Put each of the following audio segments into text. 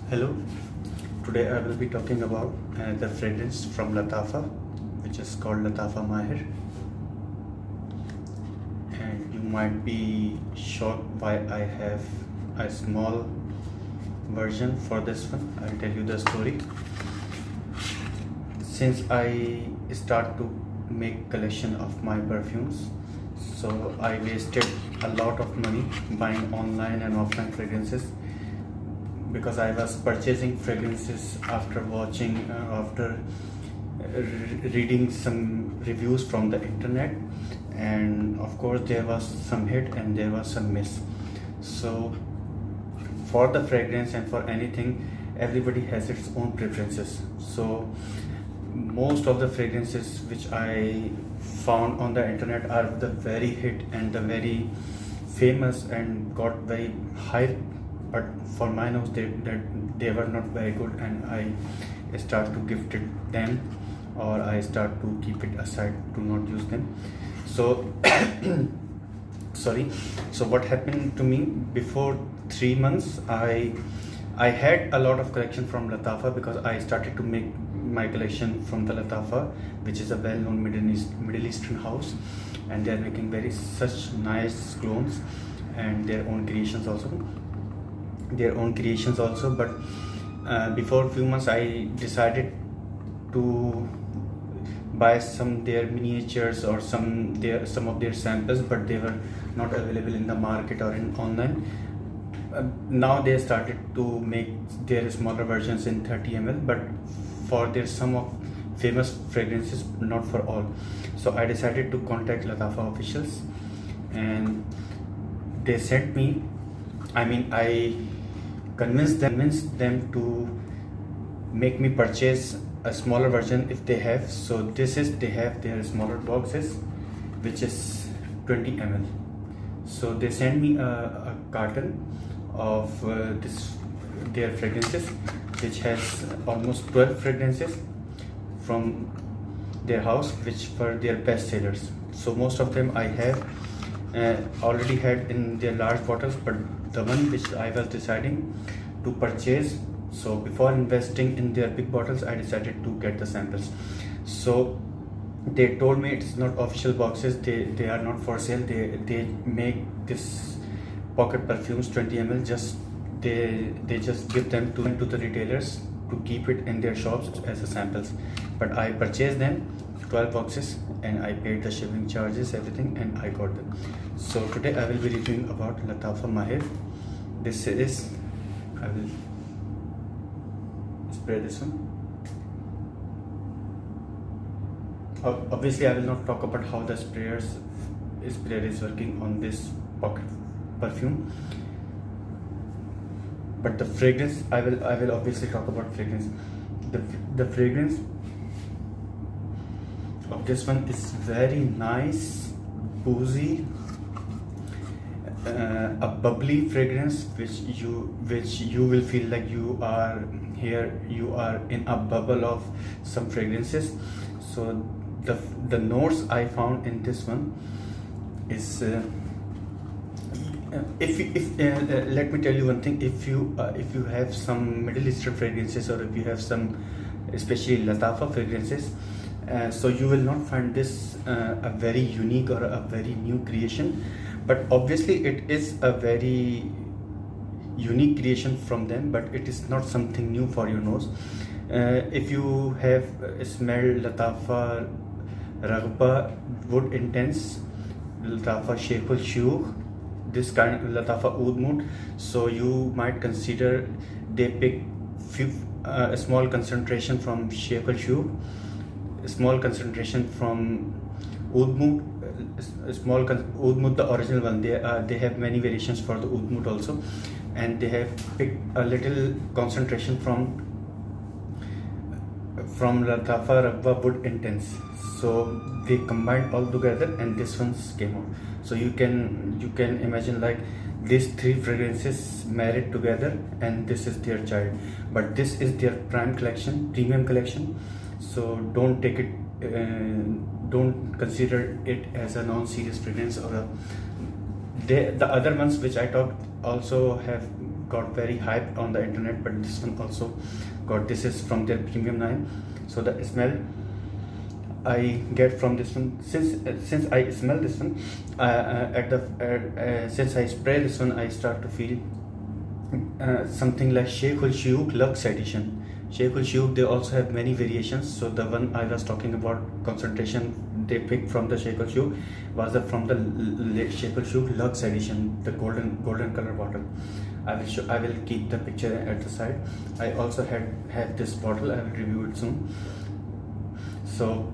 Hello, today I will be talking about the fragrance from Lattafa, which is called Lattafa Maahir. And you might be shocked why I have a small version for this one. I'll tell you the story. Since I start to make collection of my perfumes, so I wasted a lot of money buying online and offline fragrances, because I was purchasing fragrances after reading some reviews from the internet, and of course there was some hit and there was some miss. So for the fragrance and for anything, everybody has its own preferences. So most of the fragrances which I found on the internet are the very hit and the very famous and got very high, but for my nose they were not very good, and I start to gift it them, or I start to keep it aside to not use them. So sorry. So what happened to me, before 3 months I had a lot of collection from Lattafa, because I started to make my collection from the Lattafa, which is a well-known Middle Eastern house, and they are making such nice clones and their own creations also. But before a few months I decided to buy some their miniatures or some of their samples, but they were not available in the market or in online. Now they started to make their smaller versions in 30 ml, but for their some of famous fragrances, not for all. So I decided to contact Lattafa officials, and they sent me, I convinced them to make me purchase a smaller version if they have. So they have their smaller boxes, which is 20 ml. So they sent me a carton of their fragrances, which has almost 12 fragrances from their house, which were their best sellers. So most of them I have already had in their large bottles, but the one which I was deciding to purchase, so before investing in their big bottles, I decided to get the samples. So they told me it's not official boxes, they are not for sale, they make this pocket perfumes 20 ml, they just give them to the retailers to keep it in their shops as a samples. But I purchased them 12 boxes, and I paid the shipping charges, everything, and I got them. So today I will be reviewing about Lattafa Maahir. This is, I will spray this one. Obviously I will not talk about how the sprayer is working on this pocket perfume, but the fragrance, I will obviously talk about fragrance. The fragrance of this one is very nice, boozy, a bubbly fragrance, which you will feel like you are in a bubble of some fragrances. So the notes I found in this one is let me tell you one thing. If you have some Middle Eastern fragrances, or if you have some especially Lattafa fragrances, so you will not find this a very unique or a very new creation, but obviously it is a very unique creation from them, but it is not something new for your nose. If you have smelled Lattafa Raghba Wood Intense, Lattafa Sheikhul Shuyukh, this kind of Lattafa Oud Mood, so you might consider they pick a small concentration from Sheikhul Shuyukh, a small concentration from Oud Mood, Oud Mood, the original one. They have many variations for the Oud Mood also, and they have picked a little concentration from Lattafa Raghba Wood Intense. So they combined all together, and this one's came out. So you can imagine like these three fragrances married together, and this is their child. But this is their premium collection. So don't take it, don't consider it as a non-serious fragrance, or the other ones which I talked also have got very hyped on the internet, but this one also got, this is from their premium line. So the smell I get from this one, since I smell this one, since I spray this one, I start to feel something like Sheikh Ul Shuyukh Luxe Edition. Sheikh Ul Shuyukh, they also have many variations. So the one I was talking about, concentration they picked from the Sheikh Ul Shuyukh was from the Sheikh Ul Shuyukh Luxe Edition, the golden color bottle. I will keep the picture at the side. I also have this bottle. I will review it soon. So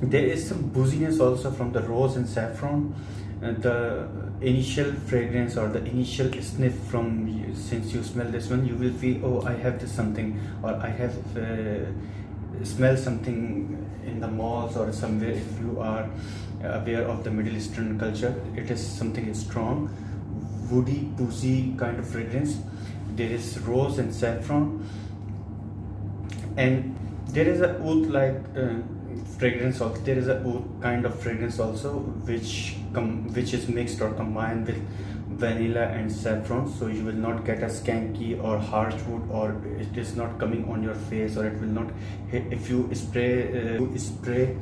there is some booziness also from the rose and saffron. The initial fragrance or the initial sniff from, since you smell this one, you will feel, oh, I have this something, or I have smell something in the malls or somewhere. If you are aware of the Middle Eastern culture, it is something strong, woody, boozy kind of fragrance. There is rose and saffron, and there is a oud like fragrance also. There is a oud kind of fragrance also, which is mixed or combined with vanilla and saffron. So you will not get a skanky or harsh wood, or it is not coming on your face, or it will not hit if you spray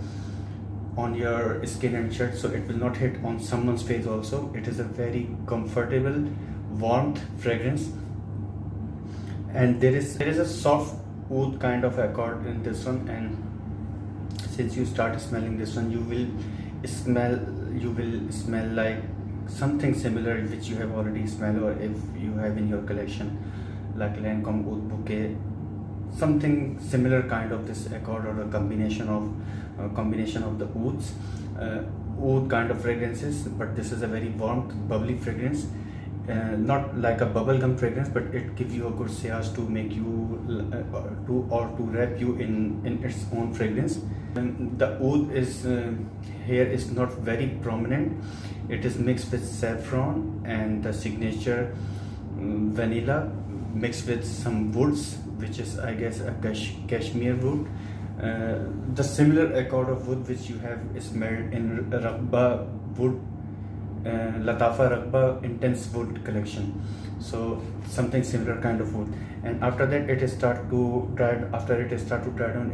on your skin and shirt, so it will not hit on someone's face also. It is a very comfortable warmth fragrance, and there is a soft oud kind of accord in this one. And since you start smelling this one, you will smell like something similar which you have already smelled, or if you have in your collection, like Lancome Oud Bouquet, something similar kind of this accord, or a combination of the ouds, oud kind of fragrances. But this is a very warm, bubbly fragrance, not like a bubblegum fragrance, but it gives you a good seance to make you to wrap you in its own fragrance. And the oud is here is not very prominent. It is mixed with saffron and the signature vanilla, mixed with some woods, which is, I guess, a cashmere wood. The similar accord of wood which you have smelled in Raghba wood, Lattafa Raghba Intense Wood collection. So something similar kind of wood. And after that it start to dry down,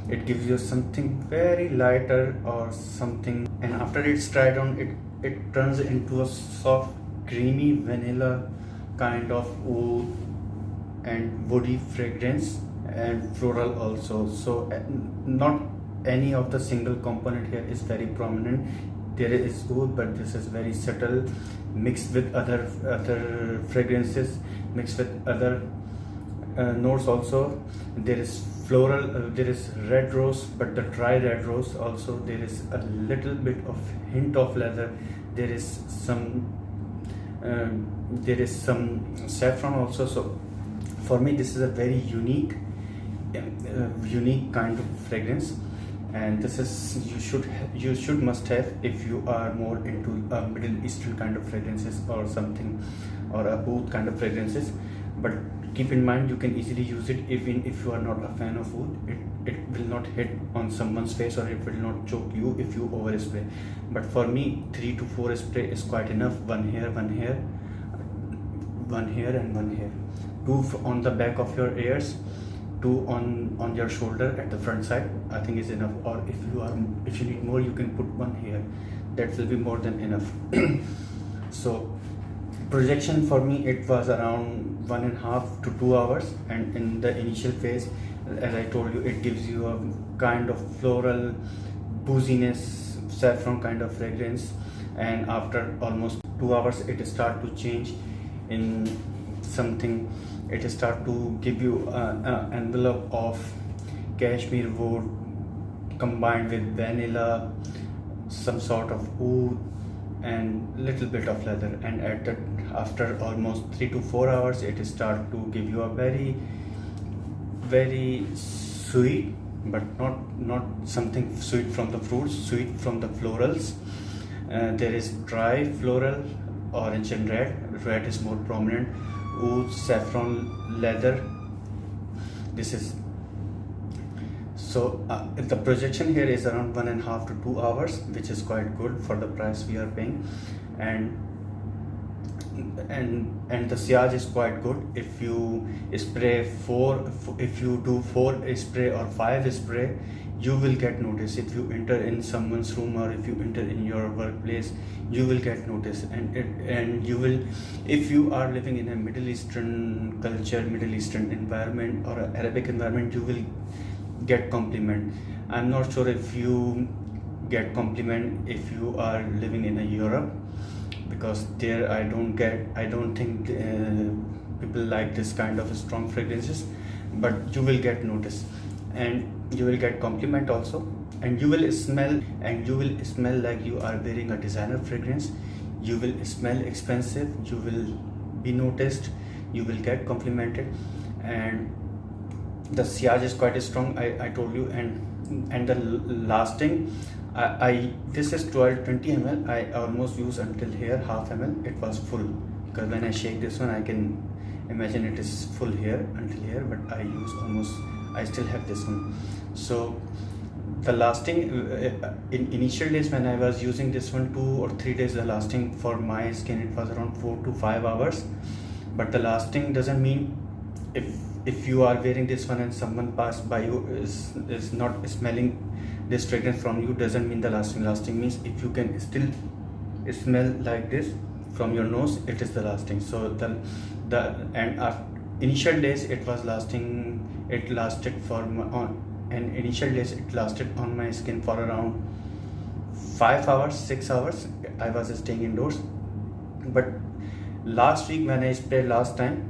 it gives you something very lighter or something, and after it's dried down, it turns into a soft creamy vanilla kind of oud and woody fragrance, and floral also. So not any of the single component here is very prominent. There is oud, but this is very subtle, mixed with other fragrances, mixed with other notes also. There is floral, there is red rose, but the dry red rose also. There is a little bit of hint of leather. There is some saffron also. So for me, this is a very unique kind of fragrance, and this is you should must have if you are more into Middle Eastern kind of fragrances or something, or a oud kind of fragrances. But keep in mind, you can easily use it even if you are not a fan of oud. It will not hit on someone's face, or it will not choke you if you overspray. But for me, 3 to 4 spray is quite enough. One here, and one here. 2 on the back of your ears, 2 on your shoulder at the front side, I think is enough. Or if you need more, you can put 1 here. That will be more than enough. So projection for me, it was around 1.5 to 2 hours, and in the initial phase, as I told you, it gives you a kind of floral booziness, saffron kind of fragrance, and after almost 2 hours it start to change in something. It start to give you an envelope of cashmere wood combined with vanilla, some sort of oud, and little bit of leather. And after almost 3 to 4 hours, it start to give you a very, very sweet, but not something sweet from the fruits, sweet from the florals. There is dry floral, orange and red. Red is more prominent. Oud, saffron, leather. This is so the projection here is around 1.5 to 2 hours, which is quite good for the price we are paying. And and the sillage is quite good. If you spray if you do 4 spray or 5 spray, you will get notice. If you enter in someone's room or if you enter in your workplace, you will get notice. And you will, if you are living in a Middle Eastern culture, Middle Eastern environment or an Arabic environment, you will get compliment. I'm not sure if you get compliment if you are living in a Europe, because there I don't think people like this kind of strong fragrances, but you will get notice and you will get compliment also, and you will smell like you are wearing a designer fragrance. You will smell expensive, you will be noticed, you will get complimented, and the sillage is quite strong, I told you. And the lasting, this is 20 ml. I almost use until here half ml. It was full, because when I shake this one, I can imagine it is full here until here, but I use almost, I still have this one. So the lasting in initial days when I was using this one, 2 or 3 days, the lasting for my skin, it was around 4 to 5 hours. But the lasting doesn't mean if you are wearing this one and someone passed by you is not smelling this fragrance from you, doesn't mean the lasting. Lasting means if you can still smell like this from your nose, it is the lasting. So initial days it was lasting, it lasted for initial days it lasted on my skin for around 5 hours, 6 hours. I was staying indoors. But last week when I sprayed last time,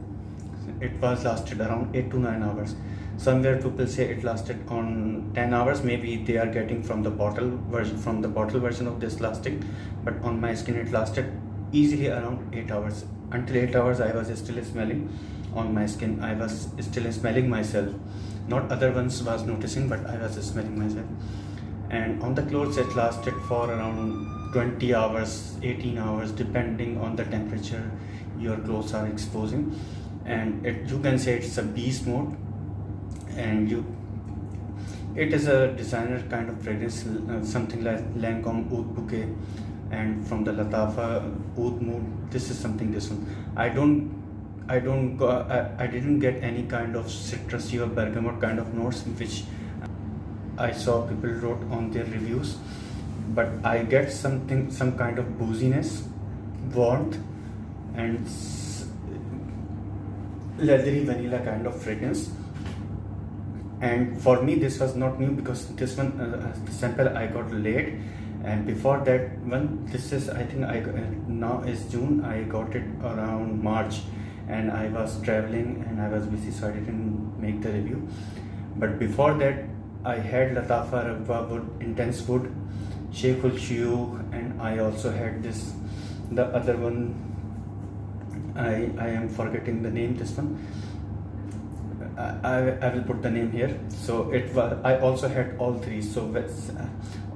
it was lasted around 8 to 9 hours. Somewhere people say it lasted on 10 hours. Maybe they are getting from the bottle version of this lasting, but on my skin it lasted easily around 8 hours. Until 8 hours I was still smelling on my skin. I was still smelling myself. Not other ones was noticing, but I was smelling myself. And on the clothes it lasted for around 20 hours, 18 hours, depending on the temperature your clothes are exposing. And you can say it's a beast mode, and it is a designer kind of fragrance, something like Lancome Oud Bouquet, and from the Lattafa Oud Mood, this is something. This one I didn't get any kind of citrusy or bergamot kind of notes which I saw people wrote on their reviews, but I get some kind of booziness, warmth, and leathery vanilla kind of fragrance. And for me this was not new, because this one the sample I got late, and before that one, this is, I think now is June, I got it around March, and I was traveling and I was busy, so I didn't make the review. But before that I had Lattafa Rabba Wood, Intense Wood, Sheikh Ul Shuyukh, and I also had this, the other one, I am forgetting the name. This one I will put the name here. So it was, I also had all three. So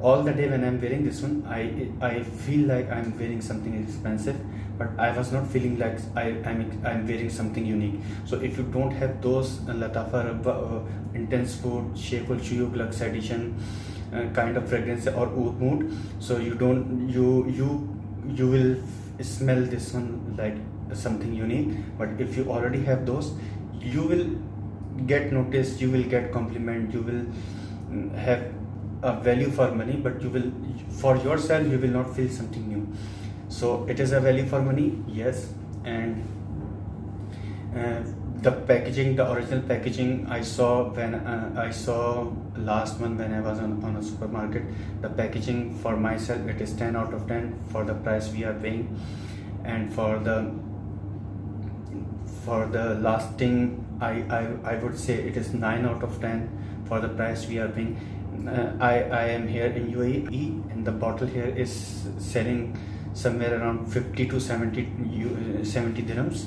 all the day when I'm wearing this one, I feel like I'm wearing something expensive, but I was not feeling like I'm wearing something unique. So if you don't have those Lattafa Rabba, Intense Wood, Sheikh Ul Shuyukh Luxe Edition kind of fragrance or Oud Mood, so you will smell this one like something unique. But if you already have those, you will get noticed, you will get compliment, you will have a value for money, but you will, for yourself, you will not feel something new. So it is a value for money, yes. And the packaging, the original packaging I saw when I saw last month when I was on a supermarket, the packaging for myself, it is 10 out of 10 for the price we are paying. And for the lasting, I would say it is 9 out of 10 for the price we are paying. I am here in UAE, and the bottle here is selling somewhere around 50 to 70 dirhams,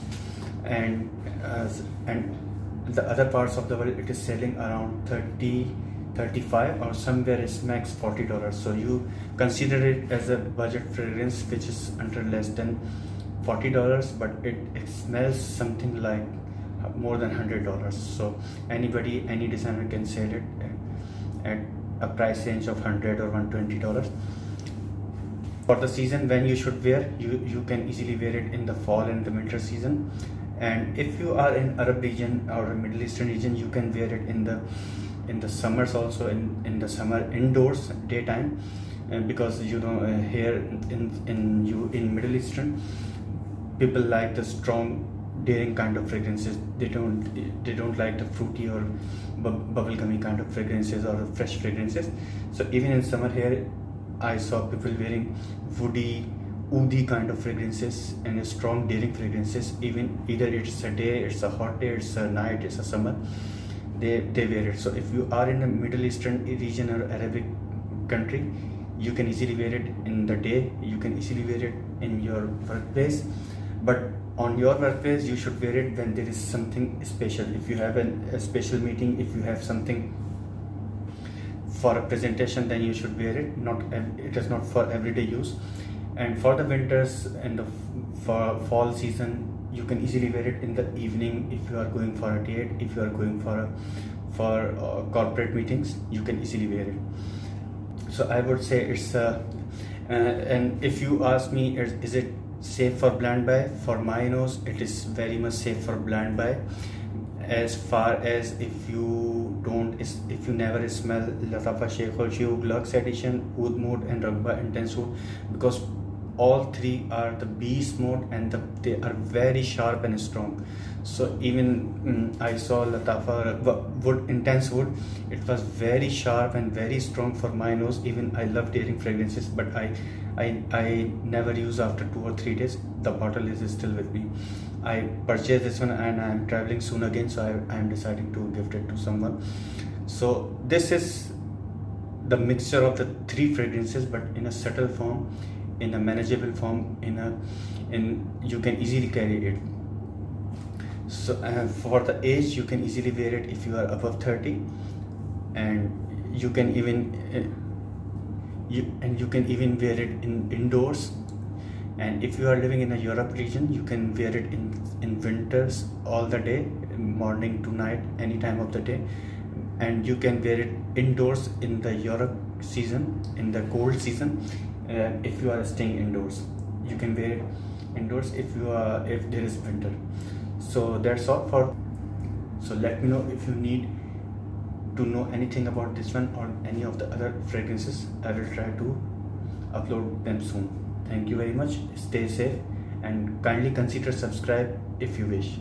and the other parts of the world it is selling around 30-35, or somewhere is max $40. So you consider it as a budget fragrance which is under less than $40, but it smells something like more than $100. So any designer can sell it at a price range of $100 or $120. For the season when you should wear, you can easily wear it in the fall and the winter season. And if you are in Arab region or Middle Eastern region, you can wear it in the summers also, in the summer indoors daytime, because here in Middle Eastern, people like the strong daring kind of fragrances. They don't like the fruity or bubblegummy kind of fragrances or fresh fragrances. So even in summer here, I saw people wearing woody, oody kind of fragrances and strong daring fragrances. Even either it's a day, it's a hot day, it's a night, it's a summer, they wear it. So if you are in a Middle Eastern region or Arabic country, you can easily wear it in the day, you can easily wear it in your workplace. But on your workplace, you should wear it when there is something special. If you have a special meeting, if you have something for a presentation, then you should wear it. It is not for everyday use. And for the winters and the fall season, you can easily wear it in the evening. If you are going for a date, if you are going for corporate meetings, you can easily wear it. So I would say it's and if you ask me, is it safe for blind buy? For my nose, it is very much safe for blind buy, as far as if you never smell Lattafa Sheikh Lux Edition, Oud Mode and Ragba Intense Wood, because all three are the beast mode and they are very sharp and strong. So even I saw Lattafa Wood Intense Wood, it was very sharp and very strong for my nose. Even I love daring fragrances, but I never use after 2 or 3 days. The bottle is still with me. I purchased this one and I am traveling soon again, so I am deciding to gift it to someone. So this is the mixture of the 3 fragrances, but in a subtle form, in a manageable form, you can easily carry it. So for the age, you can easily wear it if you are above 30, and you can even wear it indoors. And if you are living in a Europe region, you can wear it in winters all the day, morning to night, any time of the day. And you can wear it indoors in the Europe season, in the cold season. If you are staying indoors, you can wear it indoors if there is winter. So that's all for. So let me know if you need to know anything about this one or any of the other fragrances. I will try to upload them soon. Thank you very much. Stay safe and kindly consider subscribe if you wish.